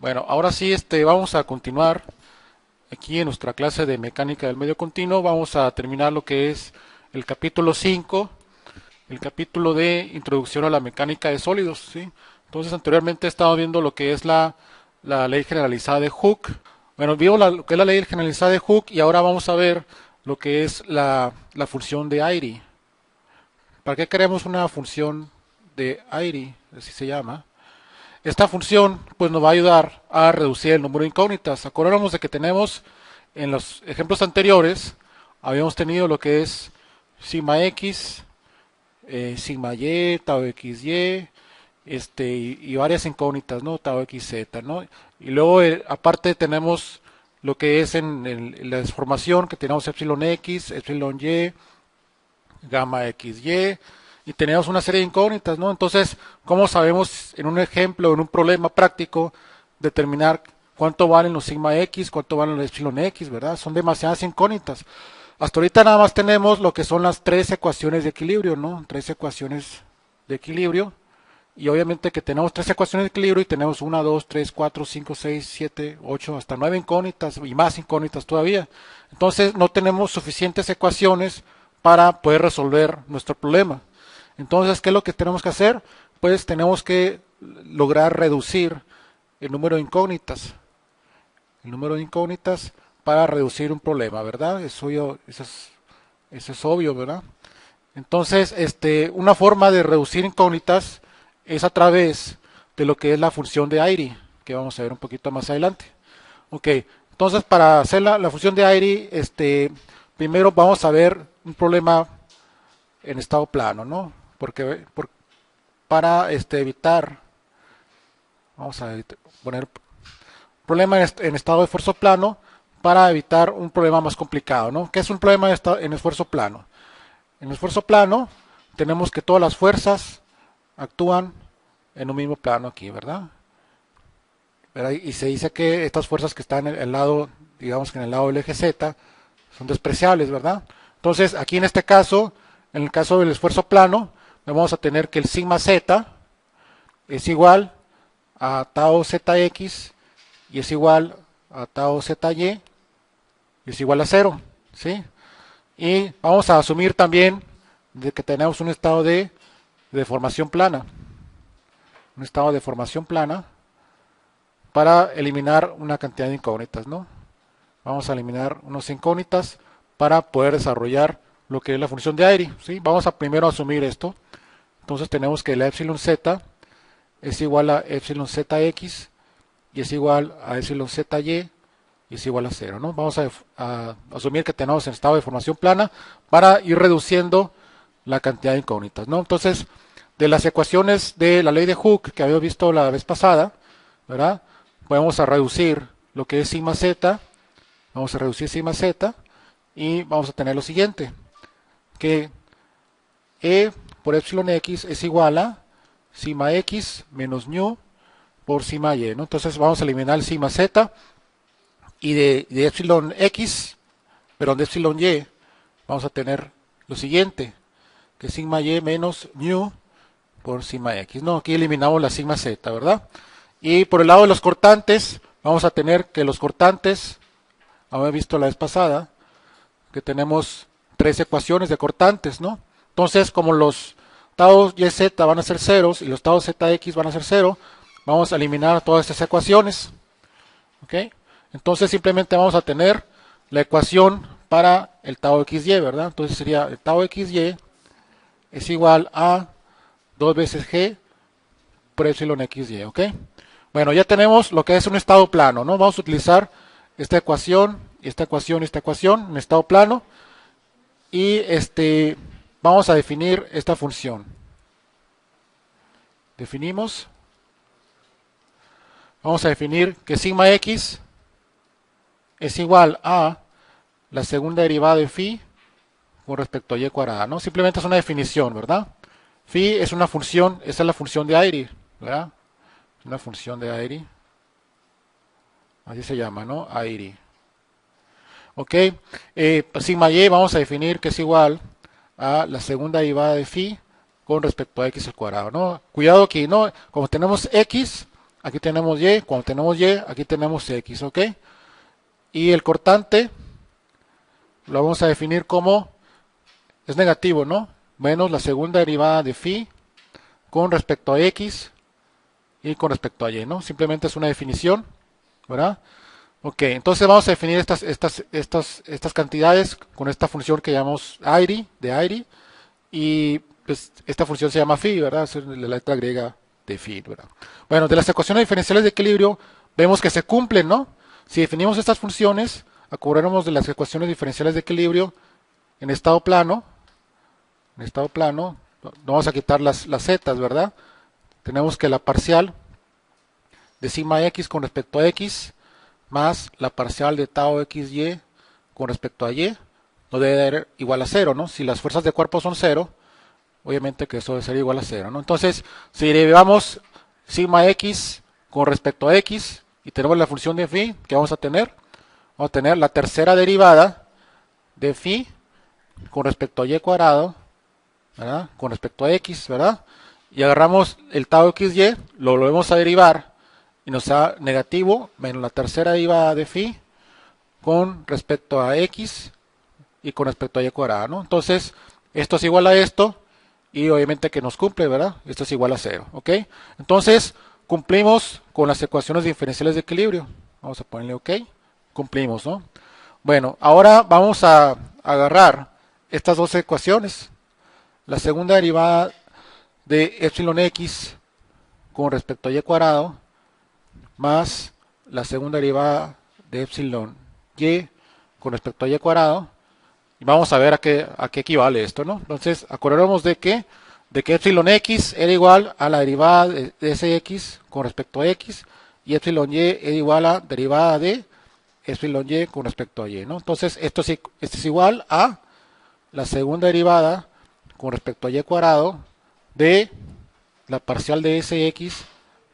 Bueno, ahora sí, vamos a continuar aquí en nuestra clase de mecánica del medio continuo. Vamos a terminar lo que es el capítulo 5, el capítulo de introducción a la mecánica de sólidos, ¿sí? Entonces, anteriormente he estado viendo lo que es la ley generalizada de Hooke. Bueno, vimos lo que es la ley generalizada de Hooke y ahora vamos a ver lo que es la función de Airy. ¿Para qué queremos una función de Airy? Así se llama. Esta función pues nos va a ayudar a reducir el número de incógnitas. Acordamos de que tenemos en los ejemplos anteriores, habíamos tenido lo que es sigma x, sigma y, tau xy, y varias incógnitas, ¿no? Tau xz, ¿no? Y luego aparte tenemos lo que es en la transformación, que tenemos epsilon x, epsilon y, gamma xy, y tenemos una serie de incógnitas, ¿no? Entonces, ¿cómo sabemos en un ejemplo, en un problema práctico, determinar cuánto valen los sigma x, cuánto valen los epsilon x, ¿verdad? Son demasiadas incógnitas. Hasta ahorita nada más tenemos lo que son las tres ecuaciones de equilibrio, ¿no? Tres ecuaciones de equilibrio. Y obviamente que tenemos tres ecuaciones de equilibrio y tenemos 1, 2, 3, 4, 5, 6, 7, 8, hasta 9 incógnitas y más incógnitas todavía. Entonces no tenemos suficientes ecuaciones para poder resolver nuestro problema. Entonces, ¿qué es lo que tenemos que hacer? Pues tenemos que lograr reducir el número de incógnitas. El número de incógnitas para reducir un problema, ¿verdad? Eso es obvio, ¿verdad? Entonces, una forma de reducir incógnitas es a través de lo que es la función de Airy, que vamos a ver un poquito más adelante. Ok, entonces para hacer la función de Airy, primero vamos a ver un problema en estado plano, ¿no? Para evitar, vamos a poner problema en estado de esfuerzo plano para evitar un problema más complicado, ¿no? ¿Qué es un problema en esfuerzo plano? En el esfuerzo plano tenemos que todas las fuerzas actúan en un mismo plano aquí, ¿verdad? Y se dice que estas fuerzas que están en el lado, digamos que en el lado del eje Z, son despreciables, ¿verdad? Entonces, aquí en este caso, en el caso del esfuerzo plano, vamos a tener que el sigma Z es igual a tau zx y es igual a tau zy y es igual a 0, ¿sí? Y vamos a asumir también de que tenemos un estado de deformación plana. Un estado de deformación plana para eliminar una cantidad de incógnitas, ¿no? Vamos a eliminar unas incógnitas para poder desarrollar lo que es la función de Airy, ¿sí? Vamos a primero asumir esto. Entonces tenemos que la epsilon z es igual a epsilon zx y es igual a epsilon zy y es igual a 0, ¿no? Vamos a asumir que tenemos en estado de formación plana para ir reduciendo la cantidad de incógnitas, ¿no? Entonces, de las ecuaciones de la ley de Hooke que habíamos visto la vez pasada, ¿verdad? Podemos a reducir lo que es sigma z, vamos a reducir sigma z y vamos a tener lo siguiente, que E por epsilon x es igual a sigma x menos ñu por sigma y, ¿no? Entonces vamos a eliminar el sigma z y de epsilon x, perdón, de epsilon y, vamos a tener lo siguiente, que es sigma y menos ñu por sigma x, ¿no? Aquí eliminamos la sigma z, ¿verdad? Y por el lado de los cortantes, vamos a tener que los cortantes, habíamos visto la vez pasada, que tenemos tres ecuaciones de cortantes, ¿no? Entonces, como los tau y z van a ser ceros y los tau zx van a ser 0, vamos a eliminar todas estas ecuaciones, ¿ok? Entonces simplemente vamos a tener la ecuación para el tau xy, ¿verdad? Entonces sería el tau xy es igual a 2 veces g por epsilon xy, ¿ok? Bueno, ya tenemos lo que es un estado plano, ¿no? Vamos a utilizar esta ecuación, esta ecuación y esta ecuación en estado plano y vamos a definir esta función. Definimos. Vamos a definir que sigma x es igual a la segunda derivada de phi con respecto a y cuadrada, ¿no? Simplemente es una definición, ¿verdad? Phi es una función, esa es la función de Airy, ¿verdad? Una función de Airy. Así se llama, ¿no? Airy. Ok. Sigma y vamos a definir que es igual a la segunda derivada de phi con respecto a x al cuadrado, ¿no? Cuidado aquí, ¿no? Como tenemos x, aquí tenemos y, cuando tenemos y, aquí tenemos x, ¿ok? Y el cortante lo vamos a definir como, es negativo, ¿no? Menos la segunda derivada de phi con respecto a x y con respecto a y, ¿no? Simplemente es una definición, ¿verdad? Ok, entonces vamos a definir estas cantidades con esta función que llamamos airy, de airy, y pues esta función se llama phi, ¿verdad? Es la letra griega de phi, ¿verdad? Bueno, de las ecuaciones diferenciales de equilibrio vemos que se cumplen, ¿no? Si definimos estas funciones, acordaremos de las ecuaciones diferenciales de equilibrio en estado plano, no vamos a quitar las zetas, ¿verdad? Tenemos que la parcial de sigma x con respecto a x más la parcial de tau xy con respecto a y no debe ser igual a 0, ¿no? Si las fuerzas de cuerpo son 0, obviamente que eso debe ser igual a 0, ¿no? Entonces, si derivamos sigma x con respecto a x y tenemos la función de phi, ¿qué vamos a tener? Vamos a tener la tercera derivada de phi con respecto a y cuadrado, ¿verdad? Con respecto a x, ¿verdad? Y agarramos el tau xy, lo volvemos a derivar y nos da negativo menos la tercera derivada de phi con respecto a x y con respecto a y cuadrado, ¿no? Entonces, esto es igual a esto y obviamente que nos cumple, ¿verdad? Esto es igual a 0, ¿ok? Entonces, cumplimos con las ecuaciones diferenciales de equilibrio. Vamos a ponerle OK. Cumplimos, ¿no? Bueno, ahora vamos a agarrar estas dos ecuaciones. La segunda derivada de epsilon x con respecto a y cuadrado más la segunda derivada de epsilon y con respecto a y cuadrado. Y vamos a ver a qué equivale esto, ¿no? Entonces, acordemos de que epsilon x era igual a la derivada de sx con respecto a x y epsilon y era igual a derivada de epsilon y con respecto a y, ¿no? Entonces, esto es igual a la segunda derivada con respecto a y cuadrado de la parcial de sx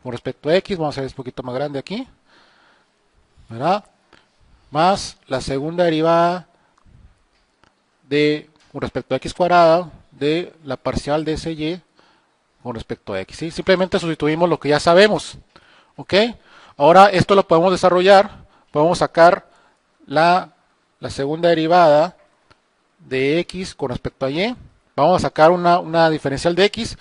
con respecto a x, vamos a ver un poquito más grande aquí, ¿verdad? Más la segunda derivada de con respecto a x cuadrado de la parcial de sy con respecto a x, ¿sí? Simplemente sustituimos lo que ya sabemos, ¿ok? Ahora esto lo podemos desarrollar, podemos sacar la segunda derivada de x con respecto a y, vamos a sacar una diferencial de x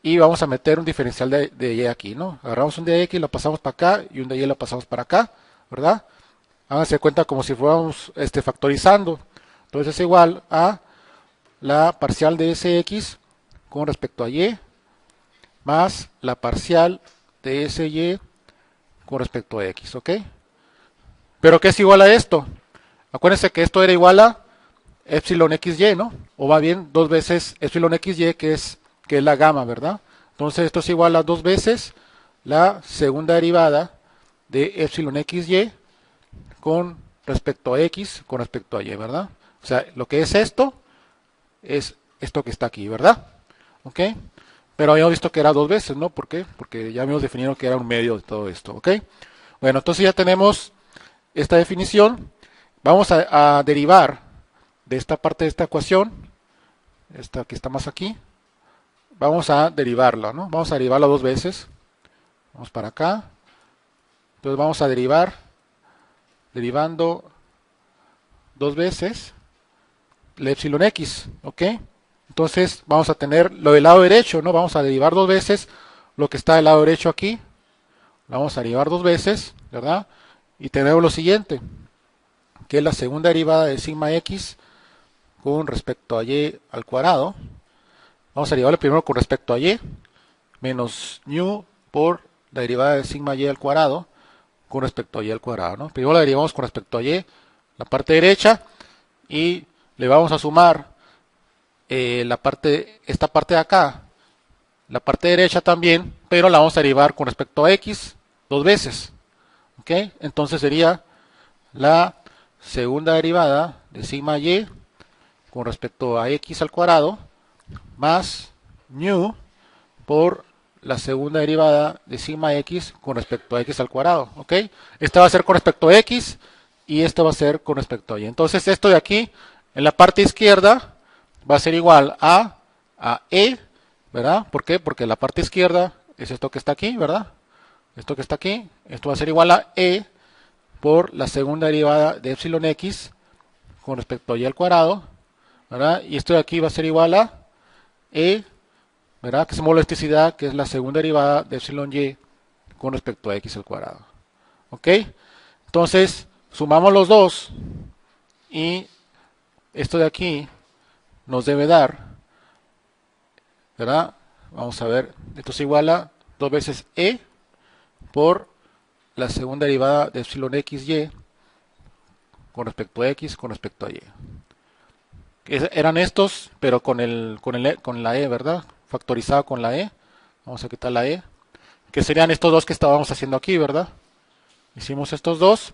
y vamos a meter un diferencial de y aquí, ¿no? Agarramos un de x, lo pasamos para acá y un de y lo pasamos para acá, ¿verdad? Háganse cuenta como si fuéramos factorizando. Entonces es igual a la parcial de sx con respecto a y más la parcial de sy con respecto a x, ¿ok? ¿Pero qué es igual a esto? Acuérdense que esto era igual a epsilon xy, ¿no? O va bien dos veces epsilon xy, que es la gamma, ¿verdad? Entonces esto es igual a dos veces la segunda derivada de epsilon xy con respecto a x con respecto a y, ¿verdad? O sea, lo que es esto que está aquí, ¿verdad? ¿Ok? Pero habíamos visto que era dos veces, ¿no? ¿Por qué? Porque ya habíamos definido que era un medio de todo esto, ¿ok? Bueno, entonces ya tenemos esta definición. Vamos a derivar de esta parte de esta ecuación, esta que está más aquí, vamos a derivarla, ¿no? Vamos a derivarla dos veces. Vamos para acá. Entonces vamos a derivando dos veces la epsilon x, ¿ok? Entonces vamos a tener lo del lado derecho, ¿no? Vamos a derivar dos veces lo que está del lado derecho aquí. Lo vamos a derivar dos veces, ¿verdad? Y tenemos lo siguiente, que es la segunda derivada de sigma x con respecto a y al cuadrado. Vamos a derivarlo primero con respecto a y, menos nu por la derivada de sigma y al cuadrado con respecto a y al cuadrado, ¿no? Primero la derivamos con respecto a y, la parte derecha, y le vamos a sumar esta parte de acá, la parte derecha también, pero la vamos a derivar con respecto a x dos veces, ¿ok? Entonces sería la segunda derivada de sigma y con respecto a x al cuadrado más nu por la segunda derivada de sigma x con respecto a x al cuadrado, ¿ok? Esta va a ser con respecto a x y esta va a ser con respecto a y. Entonces esto de aquí, en la parte izquierda, va a ser igual a e, ¿verdad? ¿Por qué? Porque la parte izquierda es esto que está aquí, ¿verdad? esto que está aquí, esto va a ser igual a e por la segunda derivada de epsilon x con respecto a y al cuadrado, ¿verdad? Y esto de aquí va a ser igual a e, ¿verdad? Que es elasticidad, que es la segunda derivada de epsilon y con respecto a x al cuadrado. ¿Ok? Entonces, sumamos los dos y esto de aquí nos debe dar, ¿verdad? Vamos a ver, esto es igual a 2 veces e por la segunda derivada de epsilon xy con respecto a x con respecto a y. Eran estos, pero con la e, ¿verdad? Factorizado con la e. Vamos a quitar la e. Que serían estos dos que estábamos haciendo aquí, ¿verdad? Hicimos estos dos.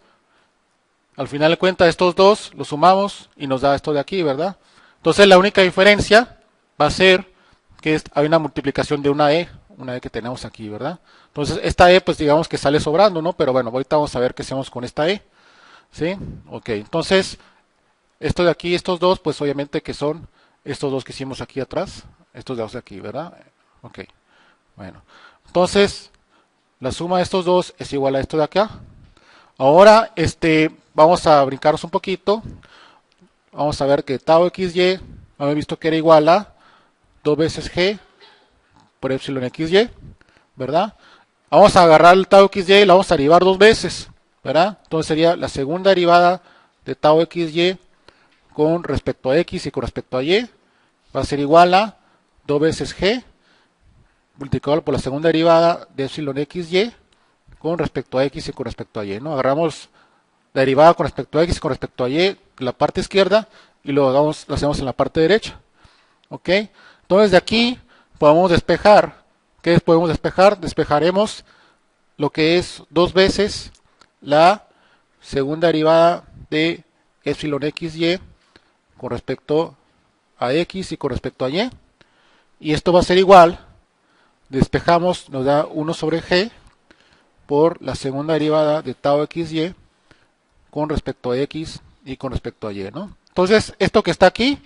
Al final de cuentas, estos dos los sumamos y nos da esto de aquí, ¿verdad? Entonces la única diferencia va a ser que hay una multiplicación de una e que tenemos aquí, ¿verdad? Entonces esta e, pues digamos que sale sobrando, ¿no? Pero bueno, ahorita vamos a ver qué hacemos con esta e. ¿Sí? Ok, entonces esto de aquí, estos dos, pues obviamente que son estos dos que hicimos aquí atrás, estos dos de aquí, ¿verdad? Ok, bueno, entonces la suma de estos dos es igual a esto de acá. Ahora, vamos a brincarnos un poquito. Vamos a ver que tau xy, hemos visto que era igual a 2 veces g por epsilon xy, ¿verdad? Vamos a agarrar el tau xy y lo vamos a derivar dos veces, ¿verdad? Entonces sería la segunda derivada de tau xy con respecto a x y con respecto a y va a ser igual a 2 veces g multiplicado por la segunda derivada de epsilon xy con respecto a x y con respecto a y, ¿no? Agarramos la derivada con respecto a x y con respecto a y, la parte izquierda, y lo hacemos en la parte derecha. ¿Ok? Entonces de aquí podemos despejar. ¿Qué podemos despejar? Despejaremos lo que es dos veces la segunda derivada de epsilon xy con respecto a x y con respecto a y. Y esto va a ser igual, despejamos, nos da 1 sobre g por la segunda derivada de tau xy con respecto a x y con respecto a y, ¿no? Entonces, esto que está aquí,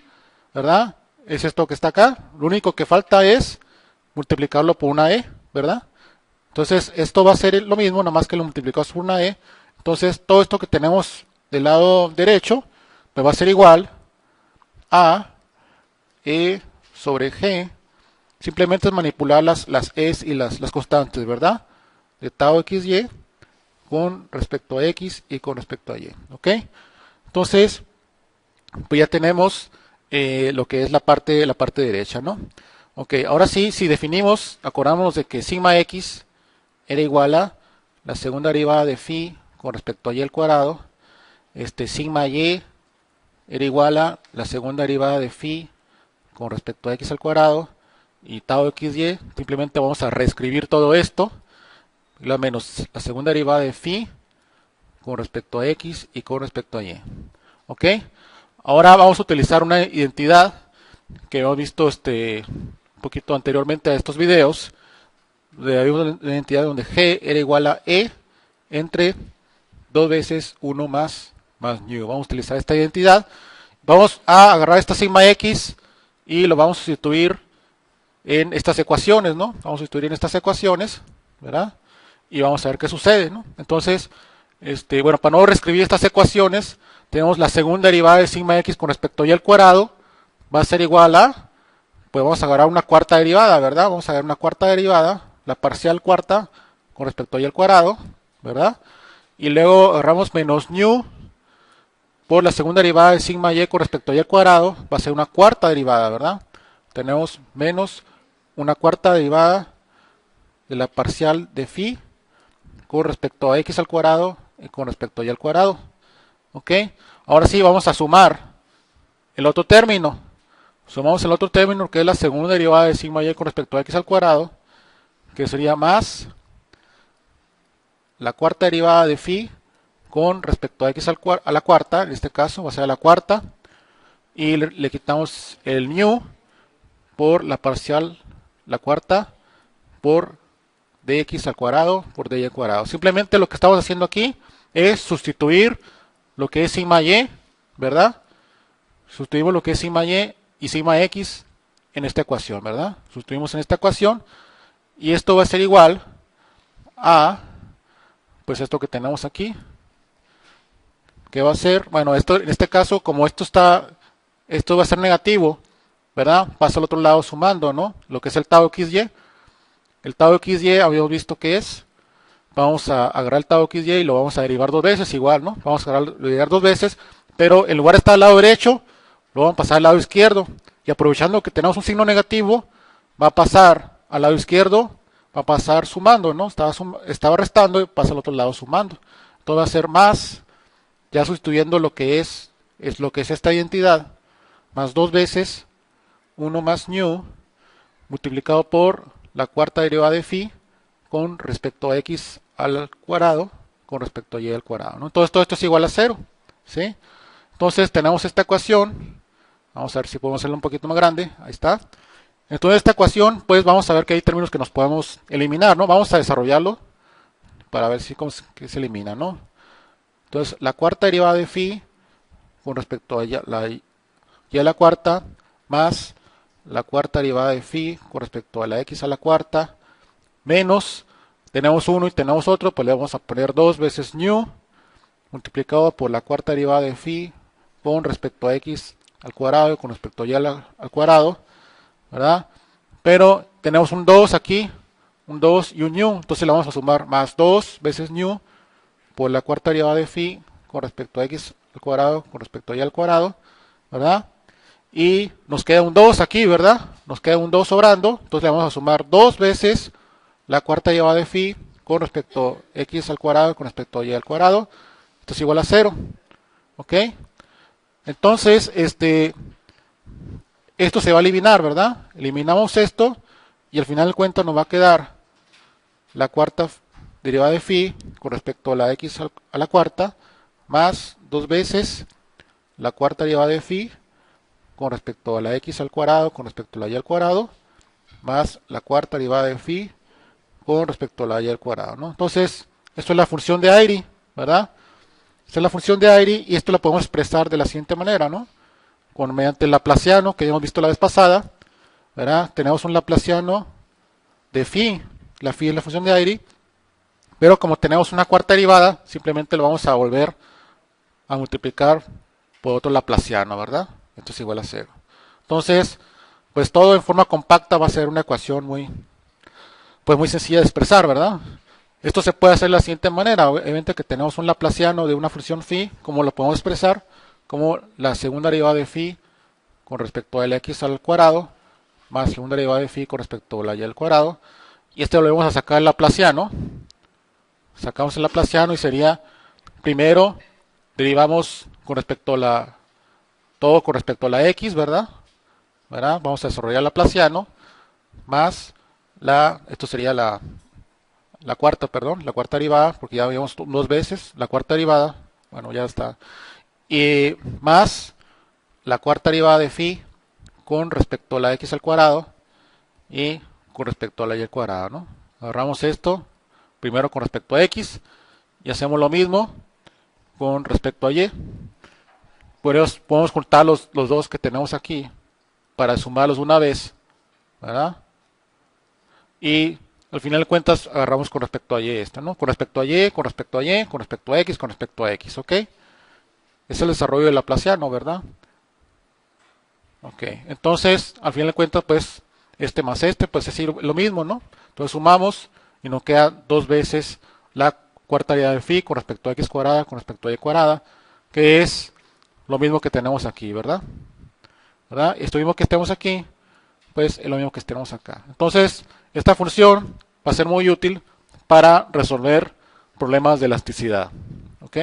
¿verdad? Es esto que está acá. Lo único que falta es multiplicarlo por una e, ¿verdad? Entonces, esto va a ser lo mismo, nada más que lo multiplicamos por una e. Entonces, todo esto que tenemos del lado derecho, me va a ser igual a e sobre g. Simplemente es manipular las e's y las constantes, ¿verdad? De tau xy con respecto a x y con respecto a y, ¿ok? Entonces, pues ya tenemos lo que es la parte derecha, ¿no? Ok, ahora sí, si definimos, acordamos de que sigma x era igual a la segunda derivada de phi con respecto a y al cuadrado, sigma y era igual a la segunda derivada de phi con respecto a x al cuadrado, y tau xy, simplemente vamos a reescribir todo esto, la menos la segunda derivada de phi con respecto a x y con respecto a y. ¿Ok? Ahora vamos a utilizar una identidad que hemos visto un poquito anteriormente a estos videos. Hay una identidad donde g era igual a e entre 2 veces 1 más nu. Vamos a utilizar esta identidad. Vamos a agarrar esta sigma x y lo vamos a sustituir en estas ecuaciones, ¿no? Vamos a sustituir en estas ecuaciones, ¿verdad? Y vamos a ver qué sucede, ¿no? Entonces, bueno, para no reescribir estas ecuaciones, tenemos la segunda derivada de sigma x con respecto a y al cuadrado, va a ser igual a, pues vamos a agarrar una cuarta derivada, ¿verdad? Vamos a agarrar una cuarta derivada, la parcial cuarta con respecto a y al cuadrado, ¿verdad? Y luego agarramos menos nu por la segunda derivada de sigma y con respecto a y al cuadrado, va a ser una cuarta derivada, ¿verdad? Tenemos menos una cuarta derivada de la parcial de phi con respecto a x al cuadrado y con respecto a y al cuadrado. ¿Ok? Ahora sí vamos a sumar el otro término. Sumamos el otro término que es la segunda derivada de sigma y con respecto a x al cuadrado, que sería más la cuarta derivada de phi con respecto a x a la cuarta, en este caso va a ser a la cuarta, y le quitamos el nu por la parcial, la cuarta, por dx al cuadrado por dy al cuadrado. Simplemente lo que estamos haciendo aquí es sustituir lo que es sigma y, ¿verdad? Sustituimos lo que es sigma y sigma x en esta ecuación, ¿verdad? Sustituimos en esta ecuación y esto va a ser igual a pues esto que tenemos aquí, ¿qué va a ser? Bueno, esto en este caso, como esto va a ser negativo, ¿verdad? Pasa al otro lado sumando, ¿no? Lo que es el tau xy. El tau xy habíamos visto que es. Vamos a agarrar el tau xy y lo vamos a derivar dos veces, igual, ¿no? Vamos a derivar dos veces, pero en lugar de estar al lado derecho, lo vamos a pasar al lado izquierdo. Y aprovechando que tenemos un signo negativo, va a pasar al lado izquierdo, va a pasar sumando, ¿no? Estaba restando y pasa al otro lado sumando. Entonces va a ser más, ya sustituyendo lo que es lo que es esta identidad, más dos veces 1 más ñu multiplicado por la cuarta derivada de phi con respecto a x al cuadrado con respecto a y al cuadrado, ¿no? Entonces todo esto es igual a 0, ¿sí? Entonces tenemos esta ecuación, vamos a ver si podemos hacerla un poquito más grande, ahí está. Entonces esta ecuación, pues vamos a ver que hay términos que nos podemos eliminar, ¿no? Vamos a desarrollarlo para ver si que se elimina, ¿no? Entonces la cuarta derivada de phi con respecto a y a la cuarta más la cuarta derivada de phi con respecto a la x a la cuarta menos, tenemos uno y tenemos otro, pues le vamos a poner 2 veces ñu multiplicado por la cuarta derivada de phi con respecto a x al cuadrado y con respecto a y al cuadrado, ¿verdad? Pero tenemos un 2 aquí, un 2 y un ñu, entonces le vamos a sumar más 2 veces ñu por la cuarta derivada de phi con respecto a x al cuadrado con respecto a y al cuadrado, ¿verdad? Y nos queda un 2 aquí, ¿verdad? Nos queda un 2 sobrando, entonces le vamos a sumar 2 veces la cuarta derivada de phi con respecto a x al cuadrado con respecto a y al cuadrado. Esto es igual a 0. ¿Ok? Entonces, esto se va a eliminar, ¿verdad? Eliminamos esto y al final del cuento nos va a quedar la cuarta derivada de phi con respecto a la x a la cuarta más 2 veces la cuarta derivada de phi con respecto a la x al cuadrado con respecto a la y al cuadrado más la cuarta derivada de phi con respecto a la y al cuadrado, ¿no? Entonces, esto es la función de Airy, ¿verdad? Esta es la función de Airy y esto lo podemos expresar de la siguiente manera, ¿no? Mediante el laplaciano que hemos visto la vez pasada, ¿verdad? Tenemos un laplaciano de phi, la phi es la función de Airy, pero como tenemos una cuarta derivada, simplemente lo vamos a volver a multiplicar por otro laplaciano, ¿verdad? Esto es igual a 0. Entonces, pues todo en forma compacta va a ser una ecuación muy sencilla de expresar, ¿verdad? Esto se puede hacer de la siguiente manera, obviamente que tenemos un laplaciano de una función phi, como lo podemos expresar, como la segunda derivada de phi con respecto al x al cuadrado, más segunda derivada de phi con respecto a la y al cuadrado, y este lo vamos a sacar el laplaciano, sacamos el laplaciano y sería, primero, derivamos con respecto a todo con respecto a la x, ¿verdad? Vamos a desarrollar el laplaciano, más esto sería la cuarta derivada, porque ya habíamos dos veces, la cuarta derivada, bueno, ya está, y más la cuarta derivada de phi con respecto a la x al cuadrado y con respecto a la y al cuadrado, ¿no? Agarramos esto, primero con respecto a x, y hacemos lo mismo con respecto a y. Podemos juntar los dos que tenemos aquí para sumarlos una vez, ¿verdad? Y al final de cuentas agarramos con respecto a y esto, ¿no? Con respecto a y, con respecto a y, con respecto a x, con respecto a x, ¿ok? Es el desarrollo del laplaciano, ¿verdad? Ok, entonces al final de cuentas pues este más este pues es lo mismo, ¿no? Entonces sumamos y nos queda dos veces la cuarta derivada de phi con respecto a x cuadrada con respecto a y cuadrada, que es lo mismo que tenemos aquí, ¿verdad? Esto mismo que estemos aquí, pues es lo mismo que estemos acá. Entonces, esta función va a ser muy útil para resolver problemas de elasticidad. ¿Ok?